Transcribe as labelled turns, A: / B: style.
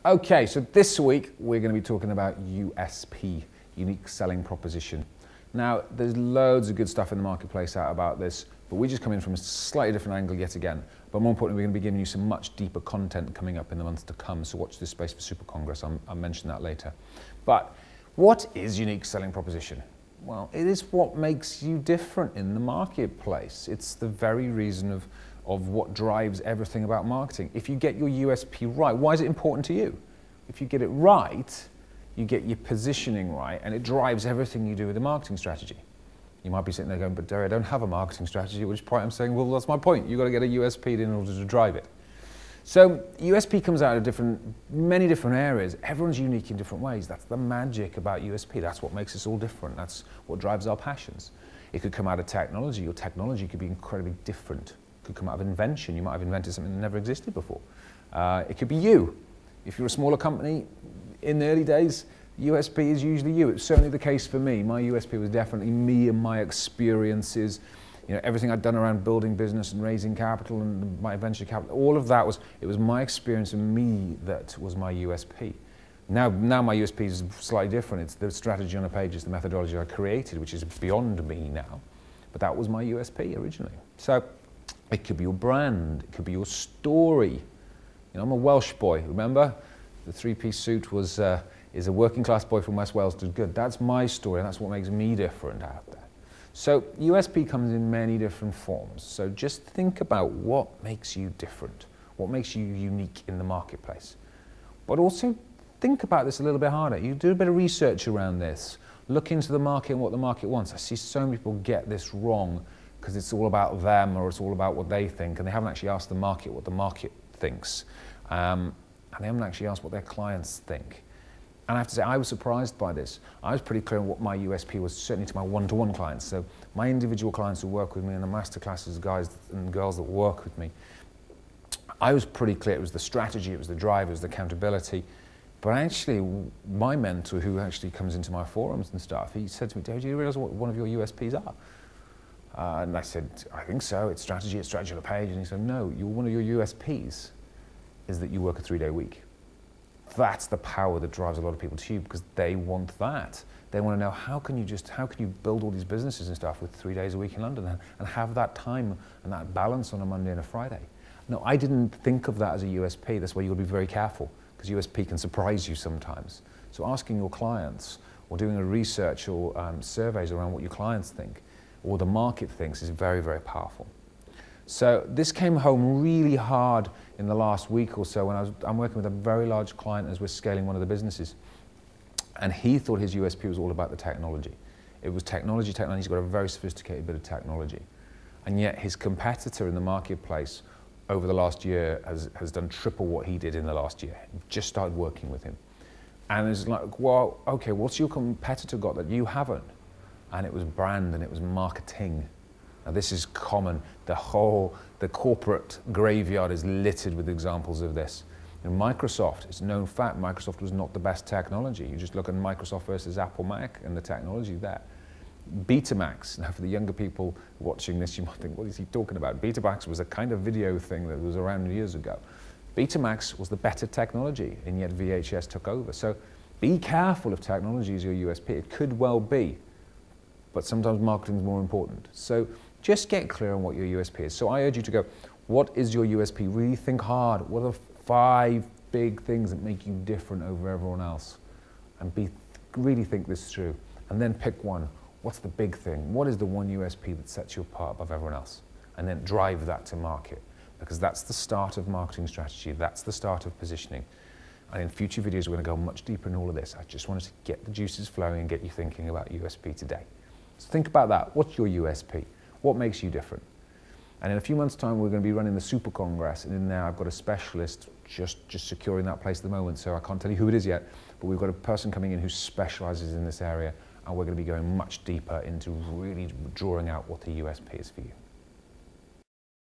A: Okay, so this week we're going to be talking about USP, unique selling proposition. Now, there's loads of good stuff in the marketplace out about this, but we just come in from a slightly different angle yet again. But more importantly, we're going to be giving you some much deeper content coming up in the months to come, so watch this space for Super Congress. I'll mention that later. But what is unique selling proposition? Well, it is what makes you different in the marketplace. It's the very reason of what drives everything about marketing. If you get your USP right, why is it important to you? If you get it right, you get your positioning right, and it drives everything you do with a marketing strategy. You might be sitting there going, but Derry, I don't have a marketing strategy, at which point I'm saying, well, that's my point. You've got to get a USP in order to drive it. So USP comes out of many different areas. Everyone's unique in different ways. That's the magic about USP. That's what makes us all different. That's what drives our passions. It could come out of technology. Your technology could be incredibly different. It could come out of invention. You might have invented something that never existed before. It could be you. If you're a smaller company, in the early days, USP is usually you. It's certainly the case for me. My USP was definitely me and my experiences. You know, everything I'd done around building business and raising capital and my venture capital, all of that was my experience and me that was my USP. Now my USP is slightly different. It's the strategy on a page, it's the methodology I created, which is beyond me now. But that was my USP originally. So it could be your brand, it could be your story. You know, I'm a Welsh boy, remember? The three-piece suit is a working class boy from West Wales did good. That's my story, and that's what makes me different out there. So USP comes in many different forms. So just think about what makes you different, what makes you unique in the marketplace. But also think about this a little bit harder. You do a bit of research around this. Look into the market and what the market wants. I see so many people get this wrong because it's all about them or it's all about what they think, and they haven't actually asked the market what the market thinks. And they haven't actually asked what their clients think. And I have to say, I was surprised by this. I was pretty clear on what my USP was, certainly to my one-to-one clients. So my individual clients who work with me and the masterclasses, guys and girls that work with me, I was pretty clear. It was the strategy, it was the drive, it was the accountability. But actually, my mentor, who actually comes into my forums and stuff, he said to me, Dave, do you realize what one of your USPs are? And I said, I think so. It's strategy on a page. And he said, no, one of your USPs is that you work a 3-day week. That's the power that drives a lot of people to you, because they want that. They want to know, how can you build all these businesses and stuff with 3 days a week in London and have that time and that balance on a Monday and a Friday? No, I didn't think of that as a USP. That's why you've got to be very careful, because USP can surprise you sometimes. So asking your clients or doing a research or surveys around what your clients think or the market thinks is very, very powerful. So this came home really hard in the last week or so when I'm working with a very large client as we're scaling one of the businesses. And he thought his USP was all about the technology. It was technology. He's got a very sophisticated bit of technology. And yet his competitor in the marketplace over the last year has done triple what he did in the last year. Just started working with him. And it's like, well, okay, what's your competitor got that you haven't? And it was brand and it was marketing. Now this is common. The corporate graveyard is littered with examples of this. In Microsoft, it's a known fact, Microsoft was not the best technology. You just look at Microsoft versus Apple Mac and the technology there. Betamax, now for the younger people watching this, you might think, what is he talking about? Betamax was a kind of video thing that was around years ago. Betamax was the better technology, and yet VHS took over. So be careful if technology is your USP. It could well be, but sometimes marketing is more important. So just get clear on what your USP is. So I urge you to go, what is your USP? Really think hard. What are 5 big things that make you different over everyone else? And really think this through. And then pick one. What's the big thing? What is the one USP that sets you apart above everyone else? And then drive that to market. Because that's the start of marketing strategy. That's the start of positioning. And in future videos, we're going to go much deeper in all of this. I just wanted to get the juices flowing and get you thinking about USP today. So think about that. What's your USP? What makes you different? And in a few months' time, we're going to be running the Super Congress. And in there, I've got a specialist just securing that place at the moment. So I can't tell you who it is yet. But we've got a person coming in who specializes in this area. And we're going to be going much deeper into really drawing out what the USP is for you.